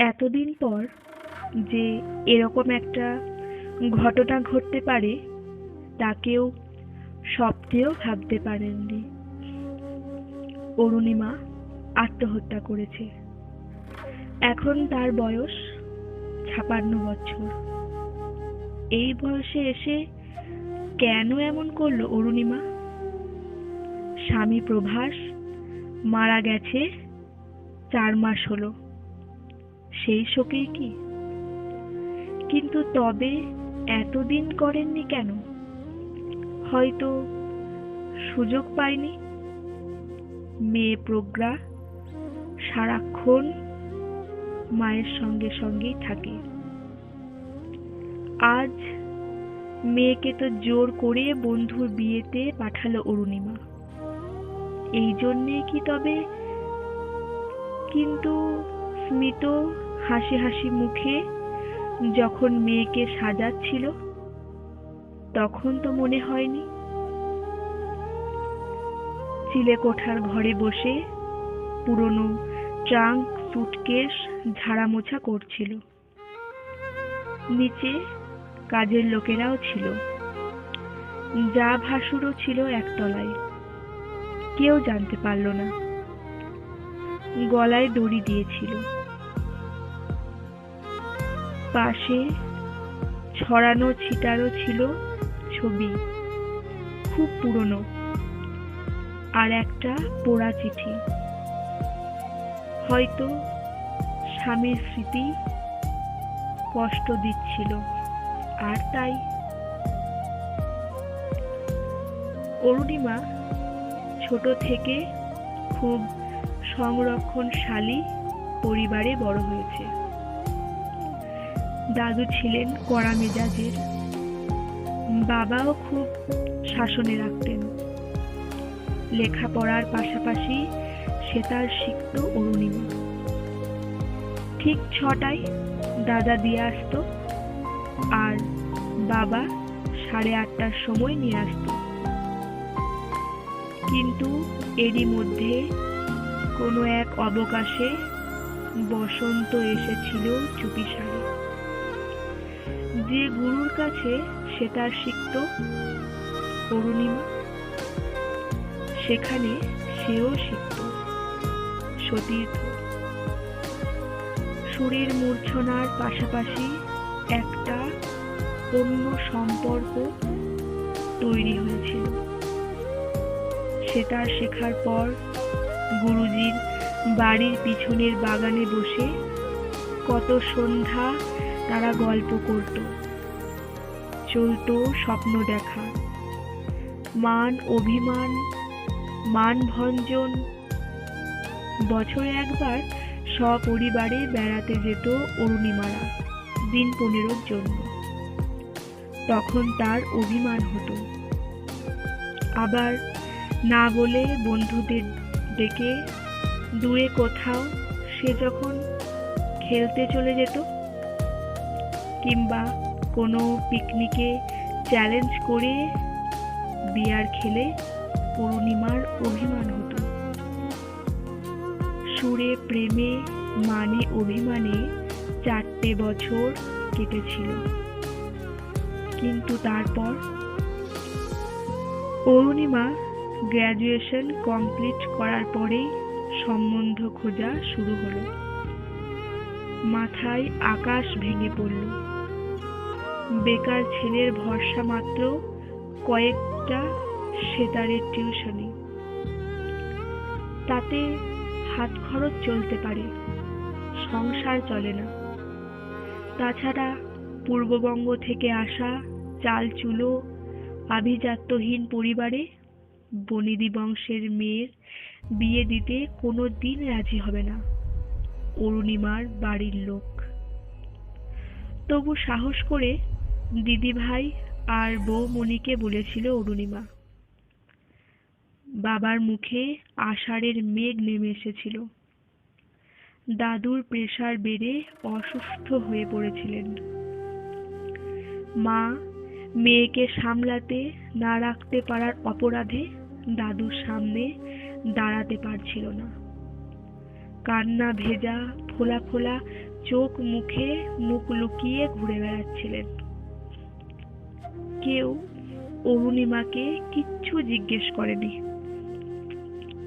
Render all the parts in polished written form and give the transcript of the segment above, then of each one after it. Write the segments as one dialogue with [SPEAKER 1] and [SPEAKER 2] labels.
[SPEAKER 1] এতদিন পর যে এরকম একটা ঘটনা ঘটতে পারে তা কেউ স্বপ্নেও ভাবতে পারেননি। অরুণিমা আত্মহত্যা করেছে। এখন তার বয়স ৫৬ বছর। এই বয়সে এসে কেন এমন করলো অরুণিমা? স্বামী প্রভাস মারা গেছে ৪ মাস হলো, সেই শোকেই কি? কিন্তু তবে এতদিন করেননি কেন? হয়তো সুযোগ পায়নি। মেয়ে প্রজ্ঞা সারাক্ষণ মায়ের সঙ্গে সঙ্গেই থাকে। আজ মেয়েকে তো জোর করে বন্ধুর বিয়েতে পাঠালো অরুণিমা। এই জন্যেই কি তবে? কিন্তু স্মিত হাসি হাসি মুখে যখন মেয়েকে সাজাচ্ছিল তখন তো মনে হয়নি। চিলেকোঠার ঘরে বসে পুরনো ট্রাঙ্ক সুটকেস ঝাড়া মোছা করছিল। নিচে কাজের লোকেরাও ছিল। যা ভাসুরও ছিল একতলায়। কেউ জানতে পারল না। গলায় দড়ি দিয়েছিল। পাশে ছড়ানো ছিটারও ছিল ছবি, খুব পুরনো, আর একটা পোড়া চিঠি। হয়তো স্বামীর স্মৃতি কষ্ট দিচ্ছিল, আর তাই। অরুণিমা ছোট থেকে খুব সংরক্ষণশালী পরিবারে বড় হয়েছে। দাদু ছিলেন কড়া মেজাজের। বাবাও খুব শাসনে রাখতেন। লেখাপড়ার পাশাপাশি সেতার শিখত অরুণিমা। ঠিক ৬টায় দাদা দিয়ে আসতো, আর বাবা ৮:৩০টার সময় নিয়ে আসতো। কিন্তু এরই মধ্যে কোনো এক অবকাশে বসন্ত এসেছিল চুপিসারে। যে গুরুর কাছে সেতার শিখত অরুণিমা, সেখানে সেও শিখত সতীর্থ। সুরের মূর্ছনার পাশাপাশি একটা অন্য সম্পর্ক তৈরি হয়েছিল। সেতার শেখার পর গুরুজির বাড়ির পিছনের বাগানে বসে কত সন্ধ্যা তারা গল্প করত। চলত স্বপ্ন দেখা, মান অভিমান, মান ভঞ্জন। বছরে একবার সপরিবারে বেড়াতে যেত অরুণিমারা দিন ১৫ জন্য। তখন তার অভিমান হতো। আবার না বলে বন্ধুদের ডেকে দূরে কোথাও সে যখন খেলতে চলে যেত, কিংবা কোনো পিকনিকে চ্যালেঞ্জ করে বিয়ার খেলে অরুণিমার অভিমান হতো। সুরে প্রেমে মানে অভিমানে ৪টে বছর কেটেছিল। কিন্তু তারপর অরুণিমা গ্র্যাজুয়েশন কমপ্লিট করার পরেই সম্বন্ধ খোঁজা শুরু হলো। মাথায় আকাশ ভেঙে পড়ল। বেকার ছেলের ভরসা মাত্র কয়েকটা সেতারের টিউশনি। তাতে হাত খরচ চলতে পারে, সংসার চলে না। তাছাড়া পূর্ববঙ্গ থেকে আসা চাল চুলো আভিজাত্যহীন পরিবারে বনেদি বংশের মেয়ের বিয়ে দিতে কোনো দিন রাজি হবে না অরুণিমার বাড়ির লোক। তবু সাহস করে দিদিভাই আর বৌমণিকে বলেছিল অরুণিমা। বাবার মুখে আষাঢ়ের মেঘ নেমে এসেছিল। দাদুর প্রেসার বেড়ে অসুস্থ হয়ে পড়েছিলেন। মা মেয়েকে সামলাতে না রাখতে পারার অপরাধে দাদুর সামনে দাঁড়াতে পারছিল না। কান্না ভেজা ফোলা ফোলা চোখ মুখে মুখ লুকিয়ে ঘুরে বেড়াচ্ছিলেন। কেউ অরুণিমাকে কিচ্ছু জিজ্ঞেস করেনি,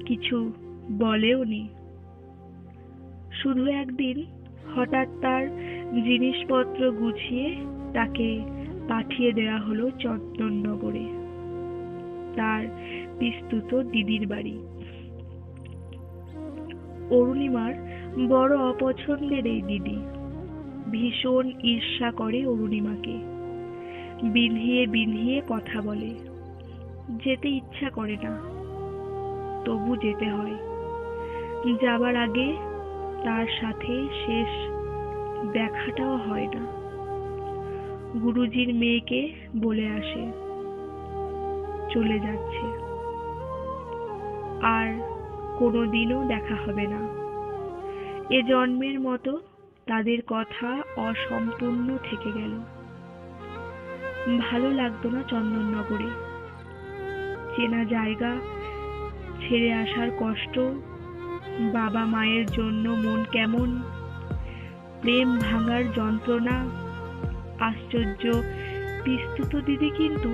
[SPEAKER 1] কিছু বলেওনি। শুধু একদিন হঠাৎ তার জিনিসপত্র গুছিয়ে তাকে পাঠিয়ে দেওয়া হলো চন্দননগরে, তার পিস্তুত দিদির বাড়ি। অরুণিমার বড় অপছন্দের এই দিদি ভীষণ ঈর্ষা করে অরুণিমাকে, বিঁধিয়ে বিঁধিয়ে কথা বলে। যেতে ইচ্ছা করে না, তবু যেতে হয়। যাবার আগে তার সাথে শেষ দেখাটাও হয় না। গুরুজির মেয়েকে বলে আসে চলে যাচ্ছে, আর কোনোদিনও দেখা হবে না। এ জন্মের মতো তাদের কথা অসম্পূর্ণ থেকে গেল। ভালো লাগতো না চন্দননগরে। চেনা জায়গা ছেড়ে আসার কষ্ট, বাবা মায়ের জন্য মন কেমন, প্রেম ভাঙার যন্ত্রণা। আশ্চর্য, পিস্তুত দিদি কিন্তু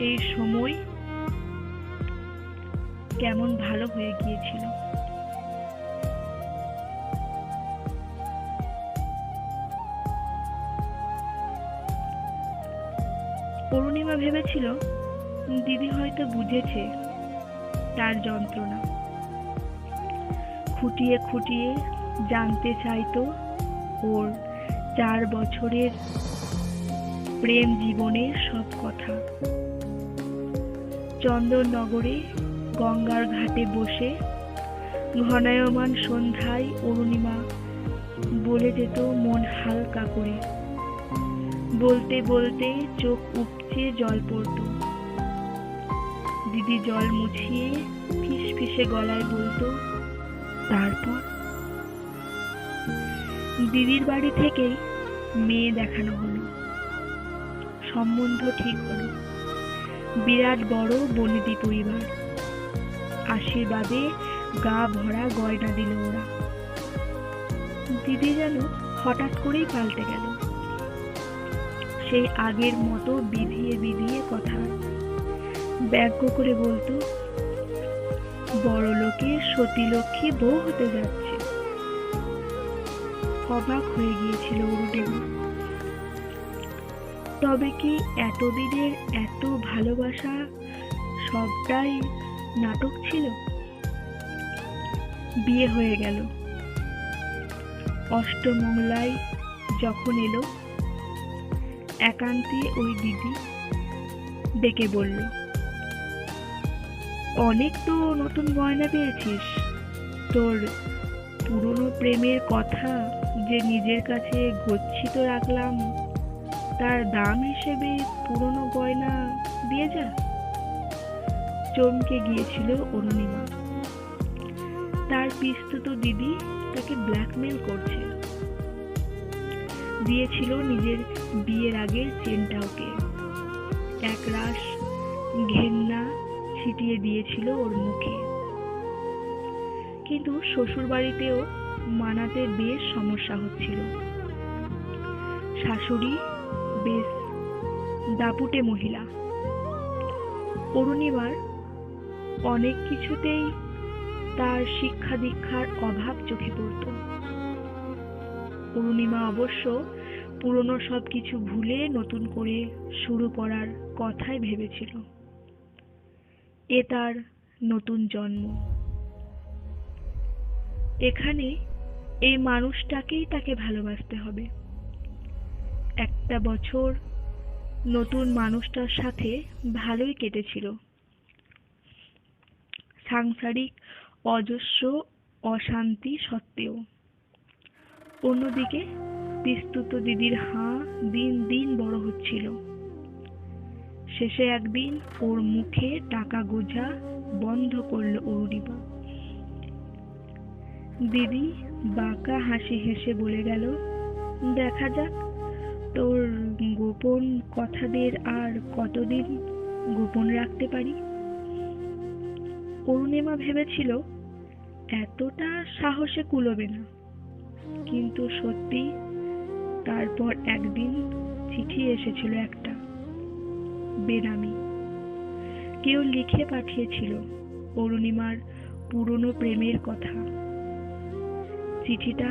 [SPEAKER 1] এই সময় কেমন ভালো হয়ে গিয়েছিল। অরুণিমা ভেবেছিল দিদি হয়তো বুঝেছে তার যন্ত্রণা। খুঁটিয়ে খুঁটিয়ে জানতে চাইতো ওর 4 বছরের প্রেম জীবনের সব কথা। চন্দননগরে গঙ্গার ঘাটে বসে ঘনায়মান সন্ধ্যায় অরুণিমা বলে যেত মন হালকা করে। বলতে বলতে চোখ উপচে জল পড়ত। দিদি জল মুছিয়ে ফিসফিসে গলায় বলতো, তারপর দিদির বাড়ি থেকেই মেয়ে দেখানো হলো, সম্বন্ধ ঠিক হলো। বিরাট বড় বনেদি পরিবার, আশীর্বাদে গা ভরা গয়না দিল ওরা। দিদি যেন হঠাৎ করেই পাল্টে গেল। সেই আগের মতো বিধিয়ে বিধিয়ে কথা, ব্যঙ্গ করে বলতো, বড় লোকের সতীলক্ষ্মী বউ হতে যাচ্ছে। অবাক হয়ে গিয়েছিল অরুণিমা। তবে কি এতদিনের এত ভালোবাসা সবটাই নাটক ছিল? বিয়ে হয়ে গেল। অষ্টমঙ্গলায় যখন এলো, একান্তে ওই দিদি ডেকে বলল, অনেক তো নতুন গয়না পেয়েছিস। তোর পুরনো প্রেমের কথা যে নিজের কাছে গচ্ছিত রাখলাম, তার দাম হিসেবে পুরনো গয়না দিয়ে যা। চমকে গিয়েছিল অরুণিমা। তার পিস্তুত দিদি তাকে ব্ল্যাকমেল করছে। দিয়েছিল নিজের বিয়ের আগের চেনটা ওকে। একরাশ ঘেন্না ছিটিয়ে দিয়েছিল ওর মুখে। কিন্তু শ্বশুর বাড়িতেও মানাতে বেশ সমস্যা হচ্ছিল। শাশুড়ি বেশ দাপুটে মহিলা। অরুণিমার অনেক কিছুতেই তার শিক্ষা দীক্ষার অভাব চোখে পড়ত। অরুণিমা অবশ্য পুরনো সবকিছু ভুলে নতুন করে শুরু করার কথাই ভেবেছিল। এ তার নতুন জন্ম। এখানে এই মানুষটাকেই তাকে ভালোবাসতে হবে। একটা বছর নতুন মানুষটার সাথে ভালোই কেটেছিল। সাংসারিক অজস্র অশান্তি সত্ত্বেও। অন্যদিকে পিস্তুত দিদির হাঁ দিন দিন বড় হচ্ছিল। শেষে একদিন ওর মুখে টাকা গোজা বন্ধ করল অরুণিমা। দিদি বাঁকা হাসি হেসে বলে গেল, দেখা যাক তোর গোপন কথাদের আর কতদিন গোপন রাখতে পারি। অরুণিমা ভেবেছিল এতটা সাহসে কুলোবে না, কিন্তু সত্যি তারপর একদিন চিঠি এসেছিল একটা, বেনামি। কেউ লিখে পাঠিয়েছিল অরুণিমার পুরনো প্রেমের কথা। চিঠিটা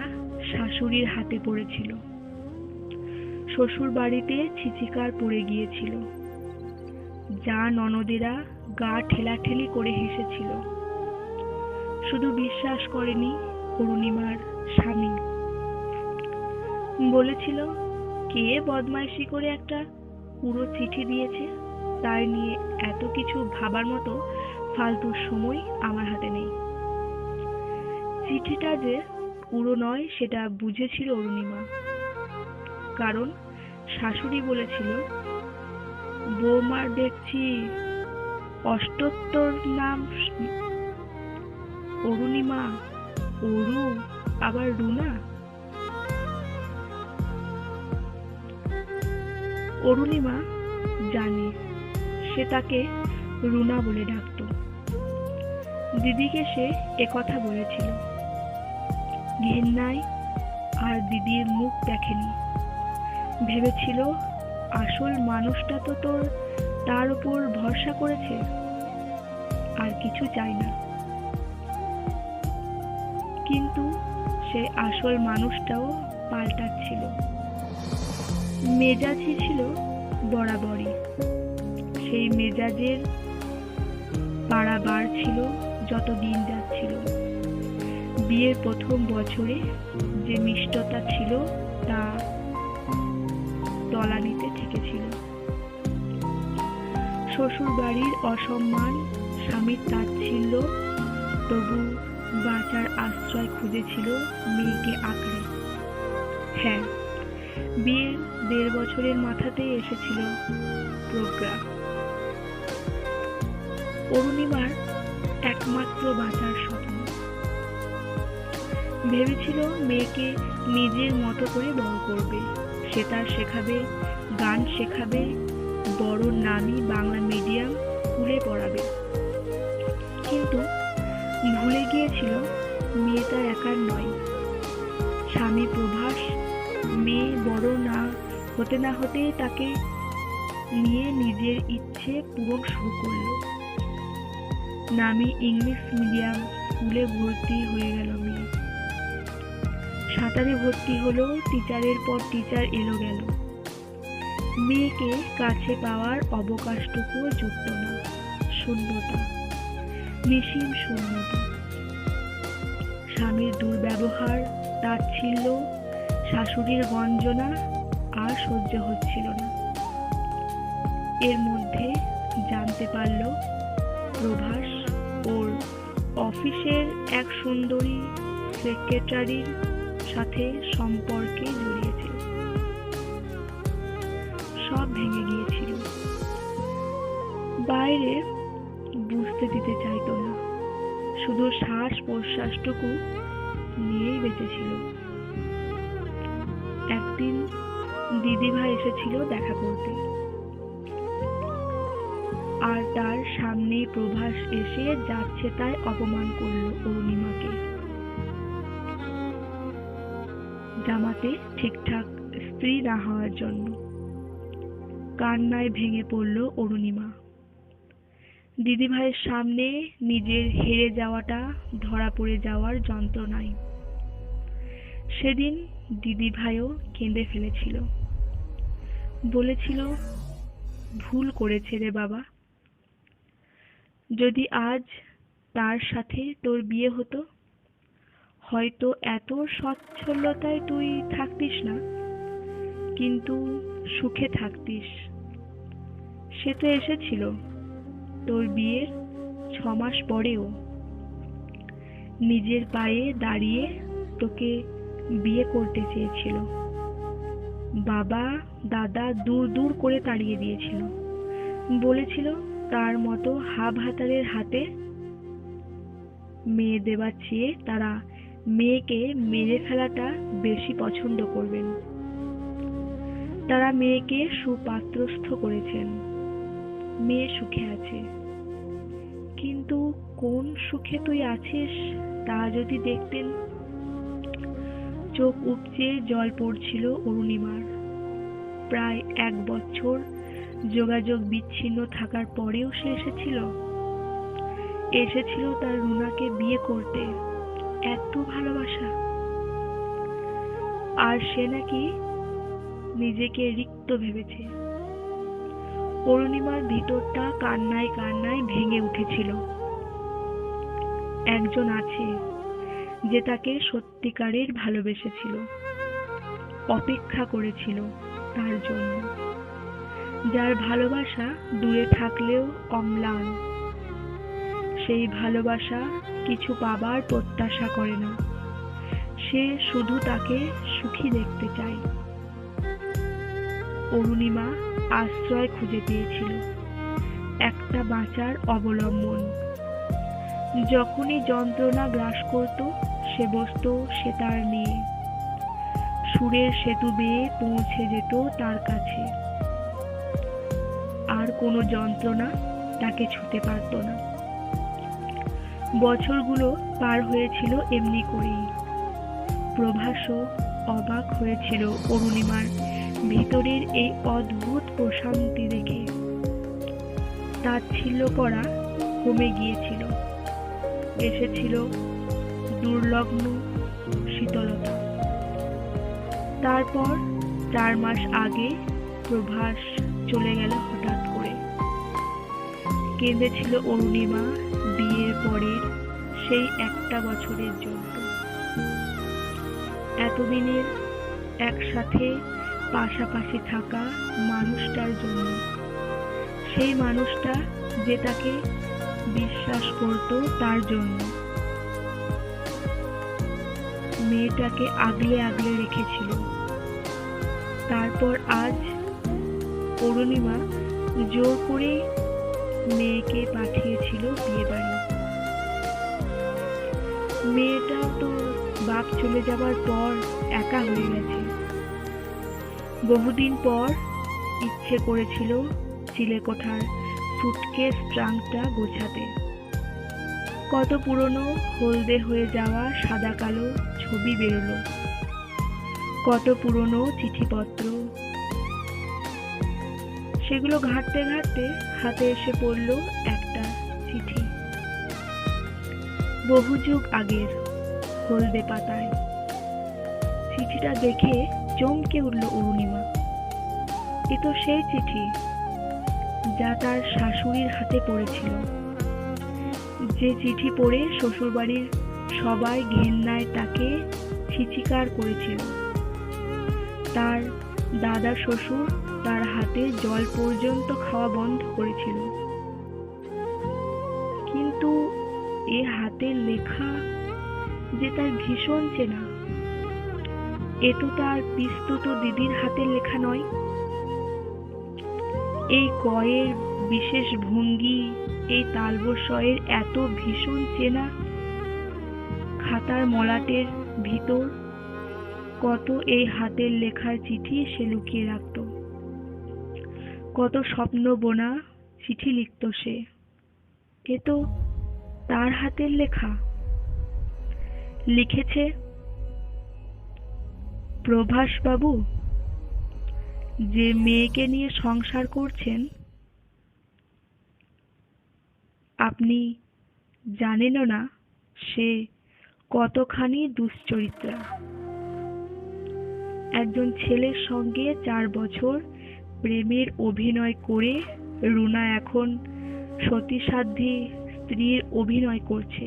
[SPEAKER 1] শাশুড়ির হাতে পড়েছিল। শ্বশুর বাড়িতে ছিচিকার পড়ে গিয়েছিল। যা ননদেরা গা ঠেলাঠেলি করে হেসেছিল। শুধু বিশ্বাস করেনি অরুণিমার স্বামী। বলেছিল, কে বদমাইশি করে একটা পুরো চিঠি দিয়েছে, তাই নিয়ে এত কিছু ভাবার মতো ফালতু সময় আমার হাতে নেই। চিঠিটা যে পুরো নয় সেটা বুঝেছিল অরুণিমা, কারণ শাশুড়ি বলেছিল, বৌমার দেখছি অষ্টোত্তর নাম অরুণিমা, অরু আবার রুনা। অরুণিমা জানে সে তাকে রুনা বলে ডাকত। দিদিকে সে একথা বলেছিল। ঘেন্নায় আর দিদির মুখ দেখেনি। ভেবেছিল আসল মানুষটা তো তার উপর ভরসা করেছে, আর কিছু চাই না। কিন্তু সে আসল মানুষটাও পাল্টাচ্ছিল। মেজাজই ছিল বরাবরই। সেই মেজাজের পাড়া বাড়ছিল যত দিন যাচ্ছিল। বিয়ের প্রথম বছরে যে মিষ্টতা ছিল তা তলানিতে ঠেকেছিল। শ্বশুর বাড়ির অসম্মান, স্বামীর তাচ্ছিল্য, তবু বাঁচার আশ্রয় খুঁজেছিল মেয়েকে আঁকড়ে। হ্যাঁ, বিয়ের 1.5 বছরের মাথাতেই এসেছিল প্রজ্ঞা, অরুণিমার একমাত্র বাঁচার স্বপ্ন। ভেবেছিল মেয়েকে নিজের মতো করে বড় করবে, সেতার শেখাবে, গান শেখাবে, বড় নামি বাংলা মিডিয়াম স্কুলে পড়াবে। কিন্তু ভুলে গিয়েছিল মেয়ে তার একার নয়। স্বামী প্রভাস মেয়ে বড় না হতে তাকে নিয়ে নিজের ইচ্ছে পূরণ শুরু করল। নামি ইংলিশ মিডিয়াম স্কুলে ভর্তি হয়ে গেল মেয়ে। সাঁতারে ভর্তি হলো, টিচারের পর টিচার এলো গেল। মেয়েকে কাছে পাওয়ার অবকাশটুকুও জুটল না। শূন্যতা, নিঃসীম শূন্যতা। স্বামীর দুর্ব্যবহার, তাচ্ছিল্য, শাশুড়ির গঞ্জনা আর সহ্য হচ্ছিল না। এর মধ্যে জানতে পারল প্রভাস ওর অফিসের এক সুন্দরী সেক্রেটারির সাথে সম্পর্কে জড়িয়েছে। সব ভেঙে গিয়েছিল। বাইরে বুঝতে দিতে চাইতো না, শুধু শ্বাস প্রশ্বাসটুকু নিয়েই বেঁচেছিল। একদিন দিদিভাই এসেছিল দেখা করতে, আর তার সামনেই প্রভাস এসে যাচ্ছে তাই অপমান করল অরুণিমাকে। জামাতে ঠিকঠাক স্ত্রী না হওয়ার জন্য কান্নায় ভেঙে পড়ল অরুণিমা। দিদিভাইয়ের সামনে নিজের হেরে যাওয়াটা ধরা পড়ে যাওয়ার যন্ত্রণায়। সেদিন দিদিভাইও কেঁদে ফেলেছিল। বলেছিল, ভুল করেছে রে বাবা। যদি আজ তার সাথে তোর বিয়ে হতো, হয়তো এত সচ্ছলতায় তুই থাকতিস না, কিন্তু সুখে থাকতিস। সে তো এসেছিল তোর বিয়ের 6 মাস পরেও। নিজের পায়ে দাঁড়িয়ে তোকে বিয়ে করতে চেয়েছিল। বাবা দাদা দূর দূর করে তাড়িয়ে দিয়েছিল। বলেছিল তার মতো হাবভাতারের হাতে মেয়ে দেবার চেয়ে তারা মেয়েকে মেরে ফেলাটা বেশি পছন্দ করবেন। তারা মেয়েকে সুপাত্রস্থ করেছেন। মেয়ে সুখে আছে, কিন্তু কোন সুখে তুই আছিস তা যদি দেখতেন। চোখ উপচে জল পড়ছিল অরুণিমার। প্রায় 1 বছর যোগাযোগ বিচ্ছিন্ন থাকার পরেও সে এসেছিল তার রুনাকে বিয়ে করতে। এত ভালোবাসা! আর সে নাকি নিজেকে রিক্ত ভেবেছে। অরুণিমার ভিতরটা কান্নায় কান্নায় ভেঙে উঠেছিল। একজন আছে যে তাকে সত্যিকারের ভালোবেসেছিল, অপেক্ষা করেছিল তার জন্য, যার ভালোবাসা দূরে থাকলেও অম্লান। সেই ভালোবাসা কিছু পাবার প্রত্যাশা করে না, সে শুধু তাকে সুখী দেখতে চায়। অরুণিমা আশ্রয় খুঁজে পেয়েছিল, একটা বাঁচার অবলম্বন। যখনই যন্ত্রণা গ্রাস করত সে বসত সেতার নিয়ে, সুরের সেতু বেয়ে পৌঁছে যেত তার কাছে। আর কোনো যন্ত্রণা তাকে ছুঁতে পারত না। বছরগুলো পার হয়েছিল এমনি করেই। প্রভাসও অবাক হয়েছিল অরুণিমার ভিতরের এই অদ্ভুত প্রশান্তি দেখে। তাচ্ছিল্য করা কমে গিয়েছিল, এসেছিল দুর্লগ্ন শীতলতা। তারপর 4 মাস আগে প্রভাস চলে গেল হঠাৎ করে। কেঁদেছিল অরুণিমা বিয়ের পরের সেই 1টা বছরের জন্য, এতদিনের একসাথে পাশাপাশি থাকা মানুষটার জন্য। সেই মানুষটা যে তাকে বিশ্বাস করত তার জন্য। মেয়েটাকে আগলে আগলে রেখেছিল। তারপর আজ অরুণিমা জোর করে মেয়েকে পাঠিয়েছিল বিয়ে বাড়ি। মেয়েটাও তো বাপ চলে যাবার পর একা হয়ে গেছে। বহুদিন পর ইচ্ছে করেছিল চিলেকোঠার সুটকেস ট্রাঙ্কটা গোছাতে। কত পুরনো হলদে হয়ে যাওয়া সাদা কালো ছবি বেরোলো, কত পুরনো চিঠিপত্র। সেগুলো ঘাঁটতে ঘাঁটতে হাতে এসে পড়ল একটা চিঠি, বহু যুগ আগের, হলদে পাতায়। চিঠিটা দেখে চমকে উঠল অরুণিমা। এ তো সেই চিঠি যা তার শাশুড়ির হাতে পড়েছিল, যে চিঠি পড়ে শ্বশুরবাড়ির সবাই ঘেন্নায় তাকে ছিচিকার করেছিল। তার দাদা শ্বশুর তার হাতে জল পর্যন্ত খাওয়া বন্ধ করেছিল। কিন্তু এ হাতের লেখা যে তার ভীষণ চেনা। এ তো তার পিস্তুত দিদির হাতের লেখা নয়। এই কয়ের বিশেষ ভঙ্গি, এই তালবস্বরের এত ভীষণ চেনা। খাতার মলাটের ভিতর কত এই হাতের লেখার চিঠি সে লুকিয়ে রাখত। কত স্বপ্ন বোনা চিঠি লিখত সে। এ তো তার হাতের লেখা। লিখেছে, প্রভাস বাবু, যে মেয়েকে নিয়ে সংসার করছেন, আপনি জানেনও না সে কতখানি দুশ্চরিত্রা। একজন ছেলের সঙ্গে 4 বছর প্রেমের অভিনয় করে রুনা এখন সতীসাধ্যী স্ত্রীর অভিনয় করছে।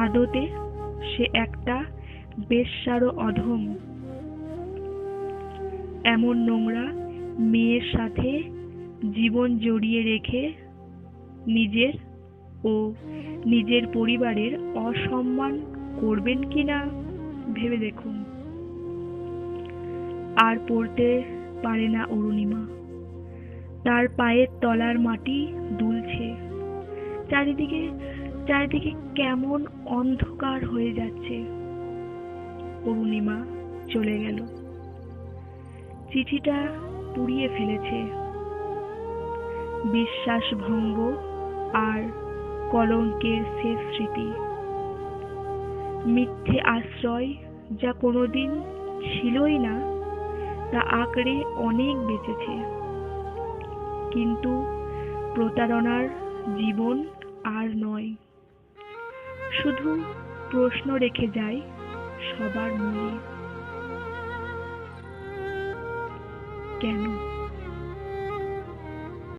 [SPEAKER 1] আদতে সে একটা বেশ্যারও অধম। এমন নোংরা মেয়ের সাথে জীবন জড়িয়ে রেখে নিজের ও নিজের পরিবারের অসম্মান করবেন কিনা ভেবে দেখুন। আর পড়তে পারে না অরুণিমা। তার পায়ের তলার মাটি দুলছে। চারিদিকে কেমন অন্ধকার হয়ে যাচ্ছে। অরুণিমা চলে গেল। চিঠিটা পুড়িয়ে ফেলেছে। বিশ্বাসভঙ্গ আর কলঙ্কের শেষ স্মৃতি। মিথ্যে আশ্রয় যা কোনোদিন ছিলই না তা আঁকড়ে অনেক বেঁচেছে, কিন্তু প্রতারণার জীবন আর নয়, শুধু প্রশ্ন রেখে যায় সবার মনে, কেন?